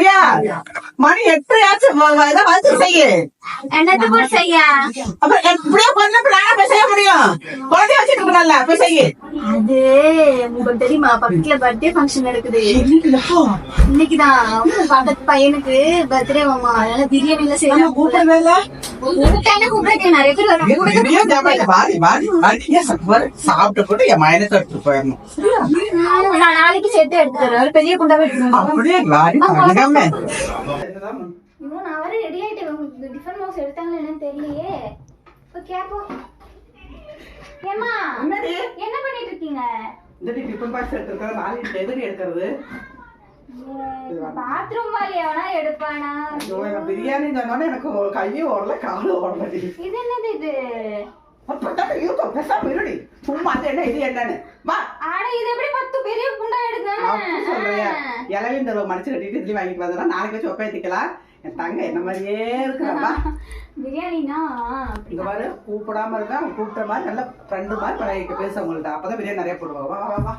பிரியா மணி 8 வந்து செய்ய என்னத்த கூட செய்ய அப்புறம் எப்படியோ பண்ண நானே போய் செய்ய முடியும். குழந்தைய வச்சுட்டு இருக்கல போய் செய்ய. அது உங்களுக்கு தெரியுமா பக்கத்துல பர்த்டே ஃபங்க்ஷன் நடக்குது இன்னைக்குதான். பக்கத்து பையனுக்கு பர்த்டே மாமா, அதனால பிரியாணி எல்லாம் செய்யலாம். கூப்பிடவே இல்ல. கூப்பிட்டேன் நிறைய பேர் சாப்பிட்டு போட்டு என் மைனஸ் எடுத்துட்டு போயிடணும். நான் நாளைக்கு சேர்த்து எடுத்து தரேன். பெரிய குண்டாவே எடுத்துருவேன். அப்படியே வாடி இன்னும் நான் வர ரெடி ஆயிட்டு டிஃபன் பாக்ஸ் எடுத்தாங்களா என்னன்னு தெரியலையே. கேப்போம். ஏமா என்ன பண்ணிட்டு இருக்கீங்க? டிஃபன் பாக்ஸ் எடுத்துருக்கேன். நாளைக்கு எதுக்கு எடுக்கிறது? பாத்ரூம் வாலியாவனா எடுப்பானா? பிரியாணி சொன்னோட எனக்கு கையும் ஓடல காலும் ஓடல. இது என்னது இது? சும்மா என்ன இது என்னன்னு பெரிய குண்டா சொல்றேன். இலவையும் தருவ மடிச்சு கட்டிட்டு இதுலயும் வாங்கிட்டு வந்தா நாளைக்கு வச்சு ஒப்பேத்திக்கலாம். என் தங்க என்ன மாதிரியே இருக்குறா. பிரியாணினா இங்க பாரு கூப்பிடாம இருந்தா கூப்பிட்ட மாதிரி நல்ல ஃப்ரெண்டு மாதிரி பேச உங்கள்ட்ட. அப்பதான் பிரியாணி நிறைய போடுவா. வா வா வா.